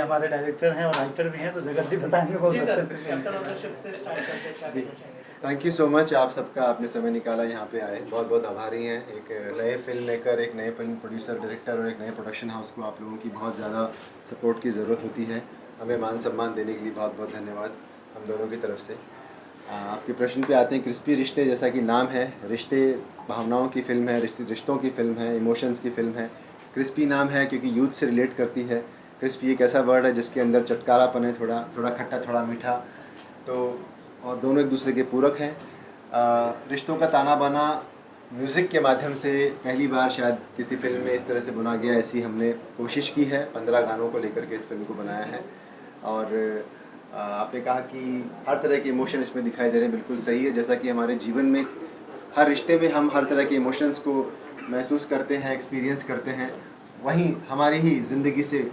हमारे डायरेक्टर हैं और राइटर भी हैं, तो जगत जी बताएंगे बहुत अच्छे से। थैंक यू सो मच आप सबका, आपने समय निकाला यहाँ पे आए, बहुत बहुत आभारी हैं। एक नए फिल्म मेकर, एक नए फिल्म प्रोड्यूसर डायरेक्टर और एक नए प्रोडक्शन हाउस को आप लोगों की बहुत ज़्यादा सपोर्ट की ज़रूरत होती है। हमें मान सम्मान देने के लिए बहुत बहुत धन्यवाद हम दोनों की तरफ से। आपके प्रश्न पे आते हैं। क्रिस्पी रिश्ते, जैसा कि नाम है, रिश्ते भावनाओं की फ़िल्म है, रिश्तों की फ़िल्म है, इमोशंस की फ़िल्म है। क्रिस्पी नाम है क्योंकि यूथ से रिलेट करती है। क्रिस्पी एक ऐसा वर्ड है जिसके अंदर चटकारापन है, थोड़ा खट्टा थोड़ा मीठा, तो और दोनों एक दूसरे के पूरक हैं। रिश्तों का ताना बाना म्यूज़िक के माध्यम से पहली बार शायद किसी फिल्म में इस तरह से बुना गया, ऐसी हमने कोशिश की है। 15 गानों को लेकर के इस फिल्म को बनाया है। और आपने कहा कि हर तरह के इमोशन इसमें दिखाई दे रहे हैं, बिल्कुल सही है। जैसा कि हमारे जीवन में हर रिश्ते में हम हर तरह के इमोशंस को महसूस करते हैं, एक्सपीरियंस करते हैं, वहीं हमारी ही ज़िंदगी से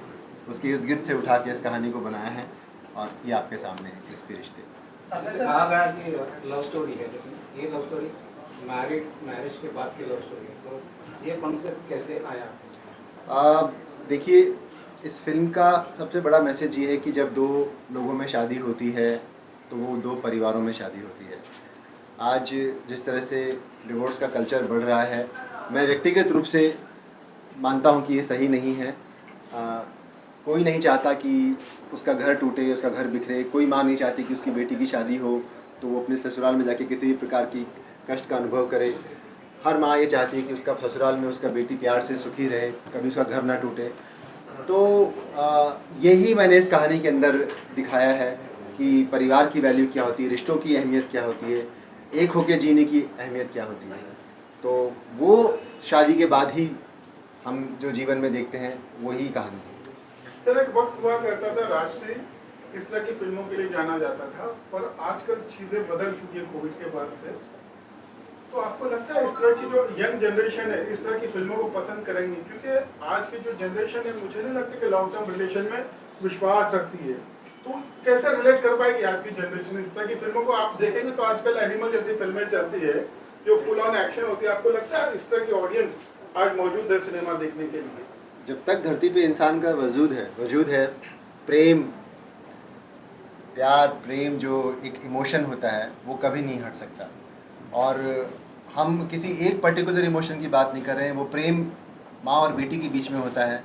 उसके इर्द गिर्द से उठा के इस कहानी को बनाया है। और ये आपके सामने है क्रिस्पी रिश्ते। कहा गया कि लव स्टोरी है, लेकिन ये लव स्टोरी मैरिज के बाद की लव स्टोरी है, तो ये कॉन्सेप्ट कैसे आया? देखिए, इस फिल्म का सबसे बड़ा मैसेज ये है कि जब दो लोगों में शादी होती है तो वो दो परिवारों में शादी होती है। आज जिस तरह से डिवोर्स का कल्चर बढ़ रहा है, मैं व्यक्तिगत रूप से मानता हूँ कि ये सही नहीं है। कोई नहीं चाहता कि उसका घर टूटे, उसका घर बिखरे। कोई माँ नहीं चाहती कि उसकी बेटी की शादी हो तो वो अपने ससुराल में जाके किसी भी प्रकार की कष्ट का अनुभव करे। हर माँ ये चाहती है कि उसका ससुराल में उसका बेटी प्यार से सुखी रहे, कभी उसका घर ना टूटे। तो यही मैंने इस कहानी के अंदर दिखाया है कि परिवार की वैल्यू क्या होती है, रिश्तों की अहमियत क्या होती है, एक होके जीने की अहमियत क्या होती है। तो वो शादी के बाद ही हम जो जीवन में देखते हैं वही कहानी है। सर, एक वक्त हुआ करता था राष्ट्रीय इस तरह की फिल्मों के लिए जाना जाता था, पर आजकल चीजें बदल चुकी है कोविड के बाद से। तो आपको लगता है इस तरह की जो यंग जनरेशन है इस तरह की फिल्मों को पसंद करेंगी? क्योंकि आज की जो जनरेशन है, मुझे नहीं लगता कि लॉन्ग टर्म रिलेशन में विश्वास रखती है। तो कैसे रिलेट कर पाएगी आज की जनरेशन इस तरह की फिल्मों को? आप देखेंगे तो आजकल एनिमल जैसी फिल्में चलती है जो फुल ऑन एक्शन होती है। आपको लगता है इस तरह की ऑडियंस आज मौजूद है सिनेमा देखने के लिए? जब तक धरती पे इंसान का वजूद है, प्रेम, प्यार, प्रेम जो एक इमोशन होता है वो कभी नहीं हट सकता। और हम किसी एक पर्टिकुलर इमोशन की बात नहीं कर रहे हैं। वो प्रेम माँ और बेटी के बीच में होता है,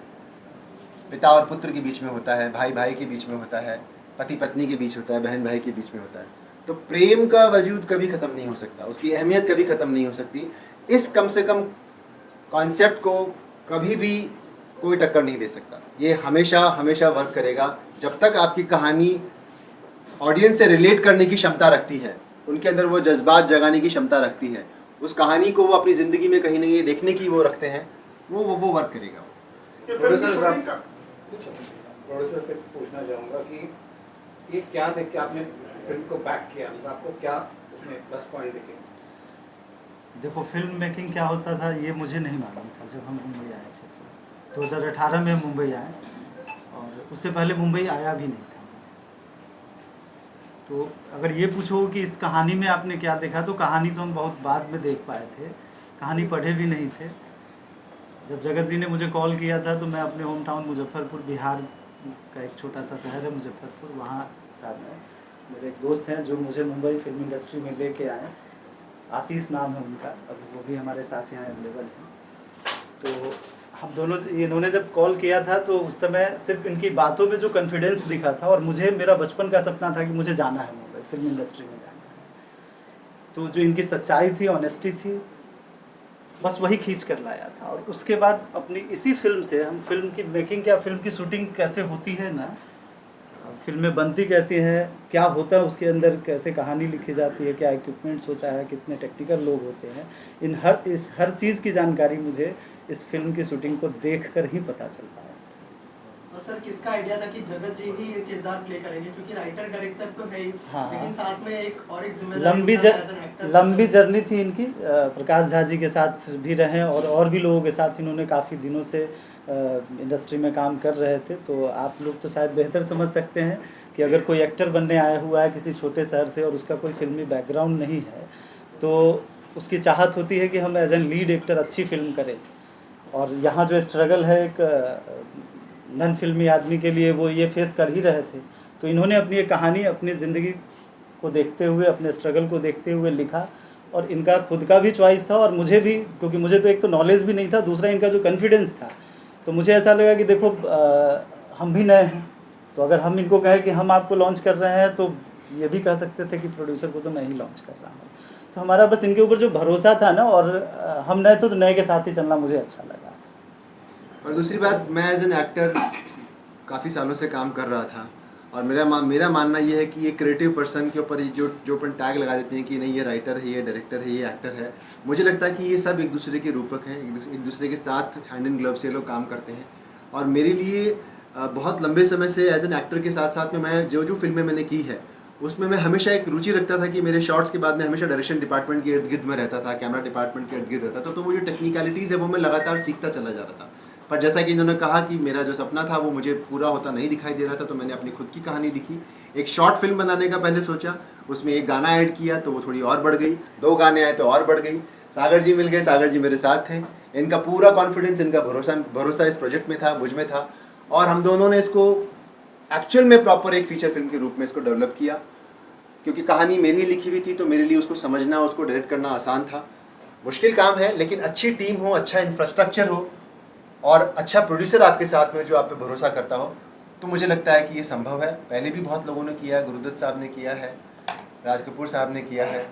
पिता और पुत्र के बीच में होता है, भाई भाई के बीच में होता है, पति पत्नी के बीच होता है, बहन भाई के बीच में होता है। तो प्रेम का वजूद कभी ख़त्म नहीं हो सकता, उसकी अहमियत कभी ख़त्म नहीं हो सकती। इस कम से कम कॉन्सेप्ट को कभी भी कोई टक्कर नहीं दे सकता। ये हमेशा हमेशा वर्क करेगा जब तक आपकी कहानी ऑडियंस से रिलेट करने की क्षमता रखती है, उनके अंदर वो जज्बात जगाने की क्षमता रखती है, उस कहानी को वो अपनी ज़िंदगी में कहीं ना कहीं देखने की वो रखते हैं, वो वर्क करेगा। प्रोड्यूसर से पूछना चाहूँगा कि ये क्या देख के आपने फिल्म को बैक किया, मतलब आपको क्या उसमें प्लस पॉइंट दिखे? देखो, फिल्म मेकिंग क्या होता था ये मुझे नहीं मालूम था जब हम मुंबई आए थे। 2018 में मुंबई आए और उससे पहले मुंबई आया भी नहीं था। तो अगर ये पूछो कि इस कहानी में आपने क्या देखा, तो कहानी तो हम बहुत बाद में देख पाए थे, कहानी पढ़े भी नहीं थे। जब जगत जी ने मुझे कॉल किया था तो मैं अपने होम टाउन मुजफ्फरपुर, बिहार का एक छोटा सा शहर है मुजफ्फरपुर, वहाँ था। मेरे एक दोस्त हैं जो मुझे मुंबई फिल्म इंडस्ट्री में लेके आए, आशीष नाम है उनका, अब वो भी हमारे साथ यहाँ अवेलेबल हैं। तो हम दोनों, इन्होंने जब कॉल किया था तो उस समय सिर्फ इनकी बातों में जो कॉन्फिडेंस दिखा था, और मुझे मेरा बचपन का सपना था कि मुझे जाना है मुंबई, फिल्म इंडस्ट्री में जाना है। तो जो इनकी सच्चाई थी, ऑनेस्टी थी, बस वही खींच कर लाया था। और उसके बाद अपनी इसी फिल्म से हम फिल्म की मेकिंग, क्या फिल्म की शूटिंग कैसे होती है ना, फिल्में बनती कैसी हैं, क्या होता है उसके अंदर, कैसे कहानी लिखी जाती है, क्या इक्विपमेंट्स होता है, कितने टेक्निकल लोग होते हैं, इस हर चीज़ की जानकारी मुझे इस फिल्म की शूटिंग को देखकर ही पता चल पाया। और सर, किसका आइडिया था कि जगत जी ही ये किरदार प्ले करेंगे? क्योंकि राइटर डायरेक्टर तो है ही, हाँ, लेकिन साथ में एक और जिम्मेदारी, लंबी जर्नी थी इनकी। प्रकाश झा जी के साथ भी रहे और भी लोगों के साथ इन्होंने काफ़ी दिनों से इंडस्ट्री में काम कर रहे थे। तो आप लोग तो शायद बेहतर समझ सकते हैं कि अगर कोई एक्टर बनने आया हुआ है किसी छोटे शहर से और उसका कोई फिल्मी बैकग्राउंड नहीं है, तो उसकी चाहत होती है कि हम एज एन लीड एक्टर अच्छी फिल्म करें। और यहाँ जो स्ट्रगल है एक नन फिल्मी आदमी के लिए वो ये फेस कर ही रहे थे। तो इन्होंने अपनी एक कहानी अपनी ज़िंदगी को देखते हुए, अपने स्ट्रगल को देखते हुए लिखा, और इनका खुद का भी चॉइस था और मुझे भी, क्योंकि मुझे तो एक तो नॉलेज भी नहीं था, दूसरा इनका जो कॉन्फिडेंस था। तो मुझे ऐसा लगा कि देखो हम भी नए हैं, तो अगर हम इनको कहें कि हम आपको लॉन्च कर रहे हैं, तो ये भी कह सकते थे कि प्रोड्यूसर को तो मैं ही लॉन्च कर रहा हूँ। तो हमारा बस इनके ऊपर जो भरोसा था ना, और हम नए तो नए के साथ ही चलना मुझे अच्छा लगा। और दूसरी बात, मैं एज एन एक्टर काफ़ी सालों से काम कर रहा था, और मेरा मानना ये है कि ये क्रिएटिव पर्सन के ऊपर जो अपन टैग लगा देते हैं कि नहीं ये राइटर है, ये डायरेक्टर है, ये एक्टर है, मुझे लगता है कि ये सब एक दूसरे के रूपक हैं, एक दूसरे के साथ हैंड इन ग्लव से लोग काम करते हैं। और मेरे लिए बहुत लंबे समय से एज एन एक्टर के साथ साथ में मैं जो फिल्में मैंने की है उसमें मैं हमेशा एक रुचि रखता था कि मेरे शॉट्स के बाद में हमेशा डायरेक्शन डिपार्टमेंट के इर्द गिर्द में रहता था, कैमरा डिपार्टमेंट के इर्द गिर्द रहता था। तो वो जो टेक्निकलिटीज़ है वो मैं लगातार सीखता चला जा रहा था। पर जैसा कि इन्होंने कहा कि मेरा जो सपना था वो मुझे पूरा होता नहीं दिखाई दे रहा था, तो मैंने अपनी खुद की कहानी लिखी। एक शॉर्ट फिल्म बनाने का पहले सोचा, उसमें एक गाना ऐड किया तो वो थोड़ी और बढ़ गई, 2 गाने आए तो और बढ़ गई। सागर जी मिल गए, सागर जी मेरे साथ थे, इनका पूरा कॉन्फिडेंस, इनका भरोसा इस प्रोजेक्ट में था, मुझ में था, और हम दोनों ने इसको एक्चुअल में प्रॉपर एक फीचर फिल्म के रूप में इसको डेवलप किया। क्योंकि कहानी मेरी लिखी हुई थी तो मेरे लिए उसको समझना, उसको डायरेक्ट करना आसान था। मुश्किल काम है, लेकिन अच्छी टीम हो, अच्छा इंफ्रास्ट्रक्चर हो और अच्छा प्रोड्यूसर आपके साथ में जो आप पे भरोसा करता हो, तो मुझे लगता है कि ये संभव है। पहले भी बहुत लोगों ने किया है, गुरुदत्त साहब ने किया है, राज कपूर साहब ने किया है,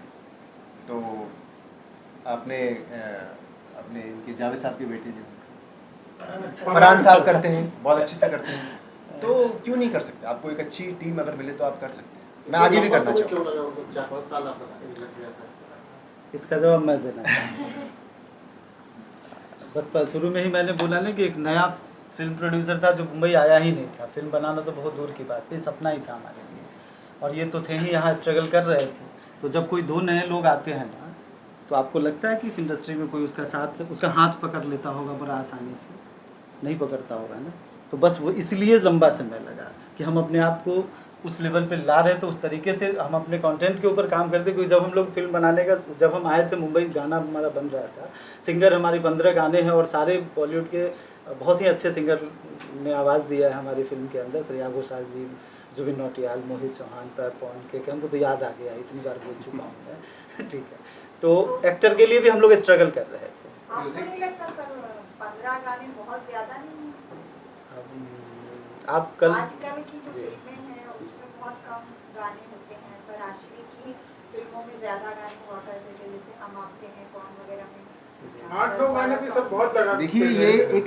तो आपने अपने इनके जावेद साहब के बेटे जो फरहान साहब करते हैं, बहुत अच्छे से करते हैं, तो क्यों नहीं कर सकते। आपको एक अच्छी टीम अगर मिले तो आप कर सकते हैं। मैं आगे भी करना चाहूँगा। इसका जवाब मैं देना चाहूँगा। बस शुरू में ही मैंने बोला ना कि एक नया फिल्म प्रोड्यूसर था जो मुंबई आया ही नहीं था। फिल्म बनाना तो बहुत दूर की बात थी, सपना ही था हमारे लिए, और ये तो थे ही यहाँ स्ट्रगल कर रहे थे। तो जब कोई 2 नए लोग आते हैं ना, तो आपको लगता है कि इस इंडस्ट्री में कोई उसका हाथ पकड़ लेता होगा बड़ा आसानी से? नहीं पकड़ता होगा ना। तो बस वो इसलिए लंबा समय लगा कि हम अपने आप को उस लेवल पे ला रहे, तो उस तरीके से हम अपने कंटेंट के ऊपर काम करते। क्योंकि जब हम लोग फिल्म बनाने का, जब हम आए थे मुंबई, गाना हमारा बन रहा था, सिंगर हमारी 15 गाने हैं, और सारे बॉलीवुड के बहुत ही अच्छे सिंगर ने आवाज़ दिया है हमारी फिल्म के अंदर। श्रेया घोषाल जी, जुबिन नौटियाल, मोहित चौहान, पवन के हमको तो याद आ गया, इतनी बार बोल चुका हूँ मैं। ठीक है, तो एक्टर के लिए भी हम लोग स्ट्रगल कर रहे थे। आपको नहीं लगता सर 15 गाने बहुत ज़्यादा नहीं? आप कल आजकल की जो फिल्में हैं उसमें बहुत कम गाने होते हैं, पर आजकल की फिल्मों में ज़्यादा गाने हुआ करते थे, जैसे हम आपके हैं कौन वगैरह में 8-9 गाने भी सब बहुत लगा। देखिए, ये एक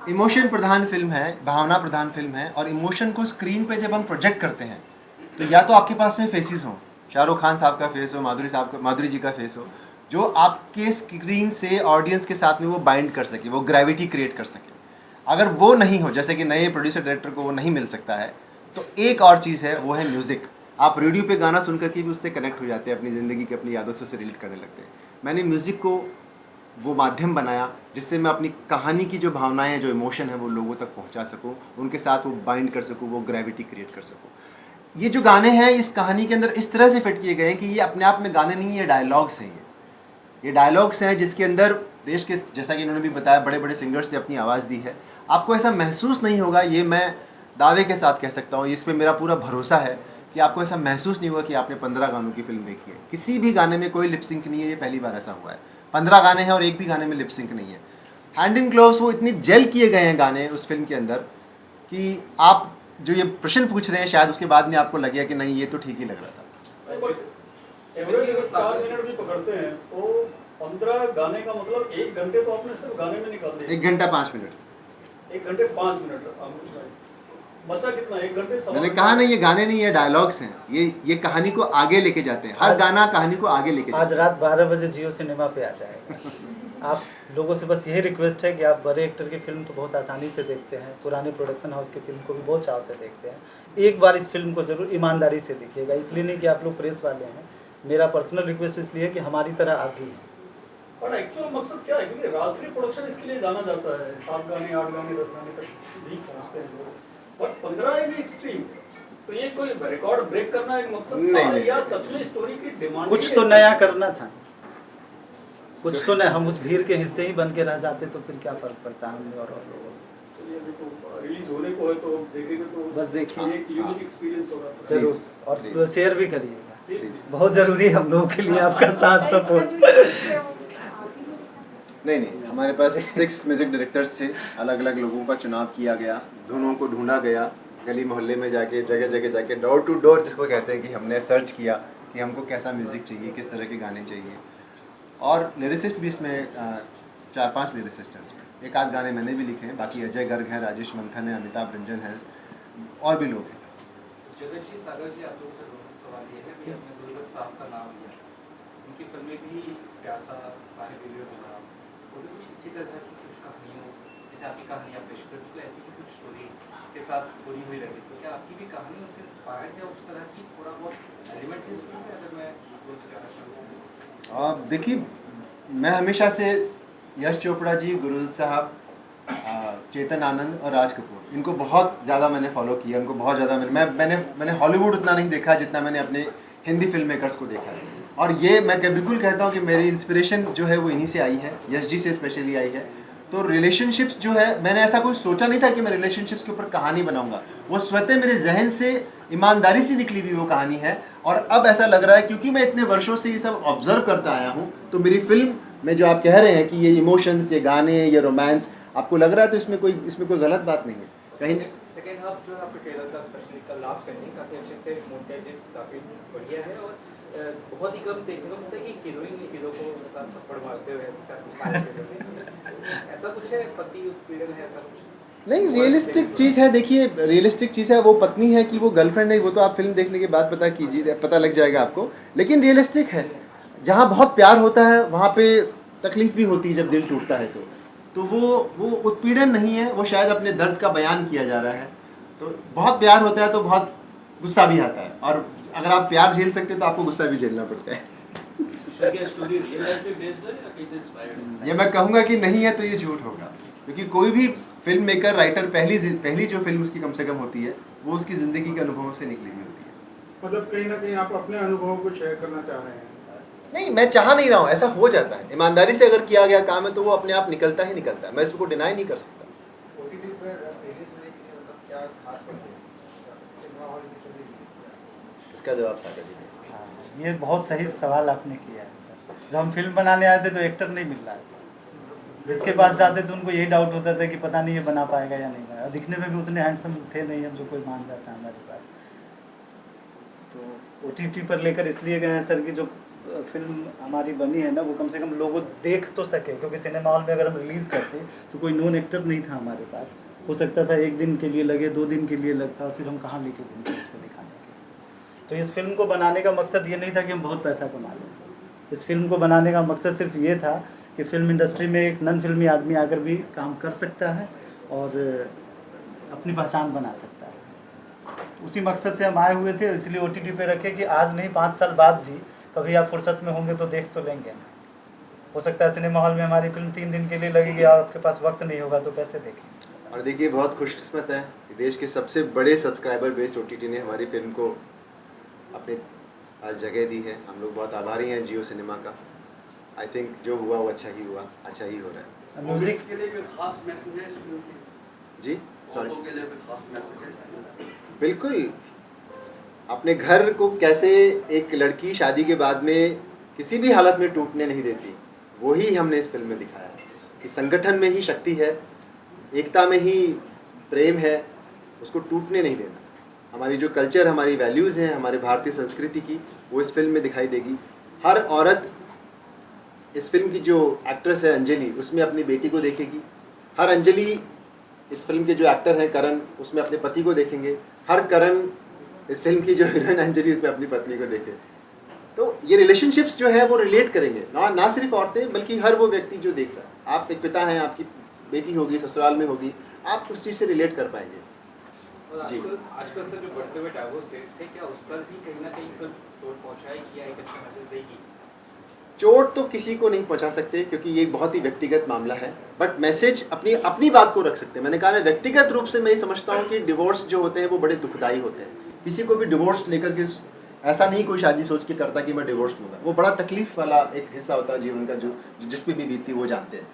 इमोशन प्रधान फिल्म है, भावना प्रधान फिल्म है, और इमोशन को स्क्रीन पे जब हम प्रोजेक्ट करते हैं तो या तो आपके पास में फेसेस हों, शाहरुख खान साहब का फेस हो, माधुरी जी का फेस हो, जो आपके स्क्रीन से ऑडियंस के साथ में वो बाइंड कर सके, वो ग्रेविटी क्रिएट कर सके। अगर वो नहीं हो, जैसे कि नए प्रोड्यूसर डायरेक्टर को वो नहीं मिल सकता है, तो एक और चीज़ है, वो है म्यूज़िक। आप रेडियो पे गाना सुन करके भी उससे कनेक्ट हो जाते हैं, अपनी ज़िंदगी की अपनी यादों से उससे रिलेट करने लगते हैं। मैंने म्यूज़िक को वो माध्यम बनाया जिससे मैं अपनी कहानी की जो भावनाएं हैं, जो इमोशन है, वो लोगों तक पहुंचा सकूं, उनके साथ वो बाइंड कर सकूं, वो ग्रेविटी क्रिएट कर सकूं। ये जो गाने हैं इस कहानी के अंदर इस तरह से फिट किए गए हैं कि ये अपने आप में गाने नहीं, ये डायलॉग्स हैं। ये डायलॉग्स हैं जिसके अंदर देश के, जैसा कि इन्होंने भी बताया, बड़े बड़े सिंगर्स ने अपनी आवाज़ दी है। आपको ऐसा महसूस नहीं होगा, ये मैं दावे के साथ कह सकता हूँ, इस पर मेरा पूरा भरोसा है कि आपको ऐसा महसूस नहीं होगा कि आपने 15 गानों की फिल्म देखी है। किसी भी गाने में कोई लिपसिंक नहीं है, ये पहली बार ऐसा हुआ है। 15 गाने हैं और एक भी गाने में लिपसिंक नहीं है। हैंड इन ग्लोव्स, वो इतने जेल किए गए हैं गाने उस फिल्म के अंदर कि आप जो ये प्रश्न पूछ रहे हैं शायद उसके बाद में आपको लगेगा कि नहीं, ये तो ठीक ही लग रहा था। एवरेज अगर 4 मिनट भी पकड़ते हैं तो 15 गाने का मतलब 1 घंटे तो आपने सिर्फ गाने में निकाल दिए। 1 घंटा 5 मिनट, 1 घंटे 5 मिनट बचा कितना? 1 घंटे। मैंने कहा नहीं, ये गाने नहीं, ये डायलॉग्स हैं। ये कहानी को आगे लेके जाते हैं, हर गाना कहानी को आगे लेके जाता है। आज रात 12 बजे जियो सिनेमा पे आ जाएगा। आप लोगों से बस यही रिक्वेस्ट है कि आप बड़े एक्टर की फिल्म तो बहुत आसानी से देखते हैं, पुराने प्रोडक्शन हाउस की फिल्म को भी बहुत चाव से देखते हैं। एक बार इस फिल्म को जरूर ईमानदारी से देखिएगा, इसलिए नहीं कि आप लोग प्रेस वाले हैं, मेरा पर्सनल रिक्वेस्ट इसलिए कि हमारी तरह आप भी हैं। और एक्चुअल मकसद क्या है, क्योंकि राष्ट्रीय प्रोडक्शन इसके लिए जाना जाता है, 7 गाने 8 गाने 10 गाने तक भी पहुँचते हैं लोग, बट 15 इज एक्सट्रीम। तो ये कोई रिकॉर्ड ब्रेक करना एक मकसद था या सच में स्टोरी की डिमांड? कुछ तो नया करना था, कुछ तो नहीं, हम उस भीड़ के हिस्से ही बन के रह जाते तो फिर क्या फर्क पड़ता है हमें और लोगों को। चलिए अभी तो रिलीज होने को है तो देखेंगे तो बस देखिए। एक यूनिक एक्सपीरियंस होगा। जरूर, Please, और please. शेयर भी करिएगा, प्लीज बहुत ज़रूरी है हम लोगों के लिए आपका साथ सपोर्ट। नहीं, हमारे पास 6 म्यूजिक डायरेक्टर्स थे, अलग अलग लोगों का चुनाव किया गया, धुनों को ढूंढा गया, गली मोहल्ले में जाके जगह जगह जाके डोर टू डोर जिसको कहते हैं कि हमने सर्च किया कि हमको कैसा म्यूज़िक चाहिए, किस तरह के गाने चाहिए। और लिरिसिस्ट भी इसमें 4-5 लिरिसिस्ट हैं इसमें, एक आध गाने मैंने भी लिखे हैं, बाकी अजय गर्ग हैं, राजेश मंथन है, अमिताभ रंजन है और भी लोग हैं। जगत जी, सागर जी, आप लोगों से सवाल ये है कि आपने गुरुदत्त साहब का नाम लिया, उनकी फिल्में भी प्यासा, साहिब विवेक, वो भी कुछ इसी तरह की कुछ कहानियों, जैसे आपकी कहानियाँ पेश कर तो ऐसी की कुछ स्टोरी के साथ जुड़ी हुई रही, तो क्या आपकी भी कहानी उससे इंस्पायर्ड है, उस तरह की थोड़ा बहुत एलिमेंट है इसमें? अगर मैं कुछ कहना चाहूँ, देखिए, मैं हमेशा से यश चोपड़ा जी, गुरुदत्त साहब, चेतन आनंद और राज कपूर, इनको बहुत ज़्यादा मैंने फॉलो किया, उनको बहुत ज़्यादा मैंने हॉलीवुड उतना नहीं देखा जितना मैंने अपने हिंदी फिल्म मेकर्स को देखा है। और ये मैं बिल्कुल कहता हूँ कि मेरी इंस्पिरेशन जो है वो इन्हीं से आई है, यश जी से स्पेशली आई है। तो रिलेशनशिप्स जो है, मैंने ऐसा कुछ सोचा नहीं था कि मैं रिलेशनशिप्स के ऊपर कहानी बनाऊंगा, वो स्वतः मेरे जहन से ईमानदारी से निकली हुई वो कहानी है। और अब ऐसा लग रहा है क्योंकि मैं इतने वर्षों से ये सब ऑब्जर्व करता आया हूँ, तो मेरी फिल्म में जो आप कह रहे हैं कि ये इमोशंस, ये गाने, ये रोमांस आपको लग रहा है, तो इसमें कोई गलत बात नहीं है कहीं। सेकेंड हाफ जो है आपके ट्रेलर का, स्पेशली का लास्ट एंडिंग काफ़ी अच्छे से मोनेटाइज काफ़ी बढ़िया है, और बहुत ही कम देखने को मिलता है कि हीरोइन हीरो को थप्पड़ मारते हुए ऐसा कुछ है, पति उत्पीड़न है, ऐसा कुछ नहीं, रियलिस्टिक चीज़ है। देखिए, रियलिस्टिक चीज़ है, वो पत्नी है कि वो गर्लफ्रेंड नहीं, वो तो आप फिल्म देखने के बाद पता कीजिए, पता लग जाएगा आपको। लेकिन रियलिस्टिक है, जहाँ बहुत प्यार होता है वहाँ पे तकलीफ भी होती है जब दिल टूटता है, तो वो उत्पीड़न नहीं है, वो शायद अपने दर्द का बयान किया जा रहा है। तो बहुत प्यार होता है तो बहुत गुस्सा भी आता है, और अगर आप प्यार झेल सकते हैं तो आपको गुस्सा भी झेलना पड़ता है। स्टोरी रियल लाइफ पे बेस्ड है या कहीं से इंस्पायर्ड? ये मैं कहूँगा कि नहीं है तो ये झूठ होगा, क्योंकि कोई भी फिल्म मेकर, राइटर, पहली जो फिल्म उसकी कम से कम होती है वो उसकी ज़िंदगी के अनुभवों से निकली हुई होती है। मतलब कहीं ना कहीं आप अपने अनुभवों को शेयर करना चाह रहे हैं? नहीं, मैं चाह नहीं रहा हूँ, ऐसा हो जाता है। ईमानदारी से अगर किया गया काम है तो वो अपने आप निकलता ही निकलता है, मैं इसको डिनाई नहीं कर सकता। ओटीटी पर रिलीज होने के लिए मतलब क्या खास बात है? सिनेमा हॉल की चली इसका जवाब सागर जी दें। हाँ, ये बहुत सही सवाल आपने किया है। जब हम फिल्म बनाने आए थे तो एक्टर नहीं मिल रहा था, जिसके पास जाते थे उनको यही डाउट होता था कि पता नहीं ये बना पाएगा या नहीं पाएगा। दिखने में भी उतने हैंडसम थे नहीं हम, जो कोई मान जाता है हमारे पास। तो ओटीटी पर लेकर इसलिए गए हैं सर कि जो फिल्म हमारी बनी है ना, वो कम से कम लोगों देख तो सके, क्योंकि सिनेमा हॉल में अगर हम रिलीज़ करते तो कोई नोन एक्टर नहीं था हमारे पास। हो सकता था 1 दिन के लिए लगे, 2 दिन के लिए लगता, और फिर हम कहाँ लेके घूमते उसको दिखाने के। तो इस फिल्म को बनाने का मकसद ये नहीं था कि हम बहुत पैसा कमा लें। इस फिल्म को बनाने का मकसद सिर्फ ये था कि फिल्म इंडस्ट्री में एक नन फिल्मी आदमी आकर भी काम कर सकता है और अपनी पहचान बना सकता है। उसी मकसद से हम आए हुए थे, इसलिए ओटीटी पे रखे कि आज नहीं 5 साल बाद भी कभी आप फुर्सत में होंगे तो देख तो लेंगे ना। हो सकता है सिनेमा हॉल में हमारी फिल्म 3 दिन के लिए लगेगी और आपके पास वक्त नहीं होगा तो कैसे देखें। और देखिए, बहुत खुशकिस्मत है कि देश के सबसे बड़े सब्सक्राइबर बेस्ड ओटीटी ने हमारी फिल्म को अपने आज जगह दी है। हम लोग बहुत आभारी हैं जियो सिनेमा का। आई थिंक जो हुआ वो अच्छा ही हुआ, अच्छा ही हो रहा है। म्यूजिक के लिए कोई खास मैसेज है इस फिल्म के? जी, सॉरी, के लिए कोई खास मैसेज है? बिल्कुल। अपने घर को कैसे एक लड़की शादी के बाद में किसी भी हालत में टूटने नहीं देती, वही हमने इस फिल्म में दिखाया है कि संगठन में ही शक्ति है, एकता में ही प्रेम है, उसको टूटने नहीं देना। हमारी जो कल्चर, हमारी वैल्यूज़ हैं, हमारे भारतीय संस्कृति की, वो इस फिल्म में दिखाई देगी। हर औरत इस फिल्म की जो एक्ट्रेस है अंजलि, उसमें अपनी बेटी को देखेगी। हर अंजलि इस फिल्म के जो एक्टर हैं करण, उसमें अपने पति को देखेंगे। हर करण इस फिल्म की जो हीरोइन अंजलि, उसमें अपनी पत्नी को देखे। तो ये रिलेशनशिप्स जो है वो रिलेट करेंगे, ना सिर्फ औरतें बल्कि हर वो व्यक्ति जो देख रहा है। आप एक पिता हैं, आपकी बेटी होगी, ससुराल में होगी, आप उस चीज़ से रिलेट कर पाएंगे। और जी। आजकल से जो बढ़ते हुए डाइवोर्स से क्या उस पर भी कहीं ना कहीं फिल्म चोट पहुंचाएगी या एक अच्छा मैसेज देगी? चोट तो किसी को नहीं पहुंचा सकते क्योंकि ये एक बहुत ही व्यक्तिगत मामला है, बट मैसेज अपनी बात को रख सकते हैं। मैंने कहा है, व्यक्तिगत रूप से मैं ये समझता हूँ कि डिवोर्स जो होते हैं वो बड़े दुखदाई होते हैं। किसी को भी डिवोर्स लेकर के ऐसा नहीं कोई शादी सोच के करता कि मैं डिवोर्स लूँगा, वो बड़ा तकलीफ वाला एक हिस्सा होता है जीवन का, जो जिस पे भी बीतती वो जानते हैं।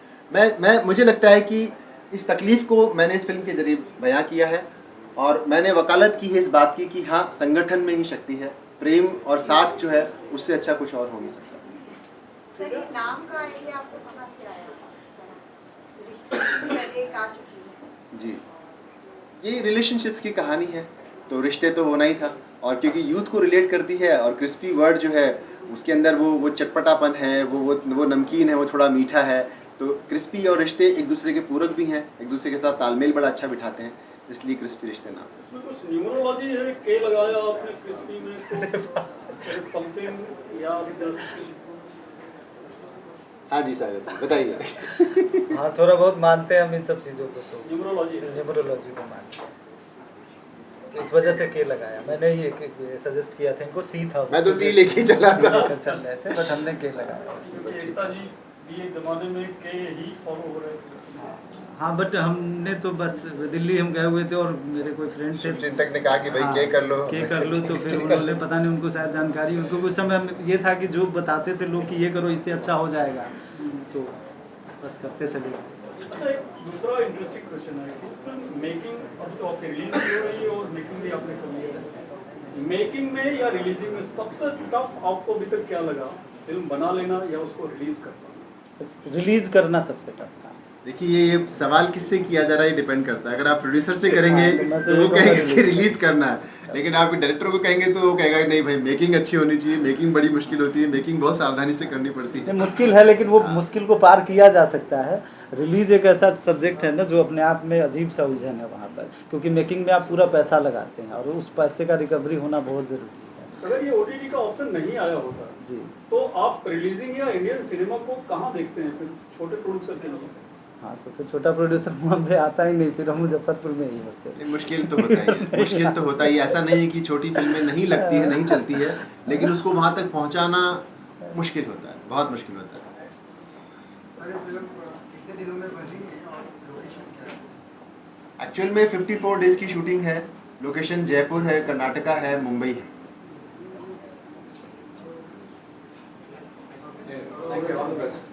मैं मुझे लगता है कि इस तकलीफ को मैंने इस फिल्म के जरिए बयां किया है, और मैंने वकालत की है इस बात की कि हाँ, संगठन में ही शक्ति है, प्रेम और साथ जो है उससे अच्छा कुछ और हो नहीं सकता। सर, ये नाम का आइडिया आपको कहाँ से आया? रिश्ते की पहले एक आ चुकी है। जी, ये रिलेशनशिप्स की कहानी है, तो रिश्ते तो होना ही था, और क्योंकि यूथ को रिलेट करती है, और क्रिस्पी वर्ड जो है उसके अंदर वो चटपटापन है, वो नमकीन है, वो थोड़ा मीठा है, तो क्रिस्पी और रिश्ते एक दूसरे के पूरक भी हैं, एक दूसरे के साथ तालमेल बड़ा अच्छा बिठाते हैं, इसलिए क्रिस्पी रिश्ते नाम। इसमें कुछ न्यूमरोलॉजी है, के लगाया आपने क्रिस्पी में समथिंग या जस्ट? हाँ जी सागर, बताइए। हाँ, थोड़ा बहुत मानते हैं हम इन सब चीज़ों को, तो न्यूमरोलॉजी है। न्यूमरोलॉजी को मानते हैं, तो इस वजह से के लगाया। मैंने ही सजेस्ट किया था इनको, सी था, मैं तो सी लेके चला था। चल रहे थे, बट हमने के लगाया उसमें। क्योंकि एकता जी भी एक जमाने में के ही फॉलो हो रहे थे। हाँ, बट हमने तो बस दिल्ली हम गए हुए थे, और मेरे कोई फ्रेंड थे, चिंतक ने कहा कि भाई के कर लो, के कर लो, तो फिर उन्होंने, पता नहीं उनको शायद जानकारी, उनको कुछ समय ये था कि जो बताते थे लोग कि ये करो इससे अच्छा हो जाएगा, तो बस करते चले गए। अच्छा, एक दूसरा इंटरेस्टिंग क्वेश्चन है कि फिल्म मेकिंग अब तो आपकी रिलीज हो रही है और मेकिंग भी आपने कर ली है, मेकिंग में या रिलीजिंग में सबसे टफ आपको अभी तक क्या लगा? फिल्म बना लेना या उसको रिलीज करना? रिलीज करना सबसे टफ था। देखिए, ये सवाल किससे किया जा रहा है डिपेंड करता है। अगर आप प्रोड्यूसर से करेंगे मैं तो वो कहेंगे कि रिलीज करना है, लेकिन आप डायरेक्टर को कहेंगे तो वो कहेगा नहीं भाई, मेकिंग अच्छी होनी चाहिए, मेकिंग बड़ी मुश्किल होती है, मेकिंग बहुत सावधानी से करनी पड़ती है। मुश्किल है, लेकिन वो मुश्किल को पार किया जा सकता है। रिलीज एक ऐसा सब्जेक्ट है ना जो अपने आप में अजीब सा उलझन है वहाँ पर, क्योंकि मेकिंग में आप पूरा पैसा लगाते हैं, और उस पैसे का रिकवरी होना बहुत ज़रूरी है। अगर ये ओटीटी का ऑप्शन नहीं आया होता जी, तो आप रिलीजिंग या इंडियन सिनेमा को कहाँ देखते हैं फिर छोटे प्रोड्यूसर के लिए? हाँ, तो फिर छोटा प्रोड्यूसर मुंबई आता ही नहीं, फिर हम मुजफ्फरपुर में ही होते हैं। मुश्किल तो होता ही है, मुश्किल तो होता ही है। ऐसा नहीं है कि छोटी फिल्में नहीं लगती है, नहीं चलती है, लेकिन उसको वहाँ तक पहुँचाना मुश्किल होता है, बहुत मुश्किल होता है। एक्चुअल में 54 डेज की शूटिंग है, लोकेशन जयपुर है, कर्नाटका है, मुंबई है। Thank you, all the best.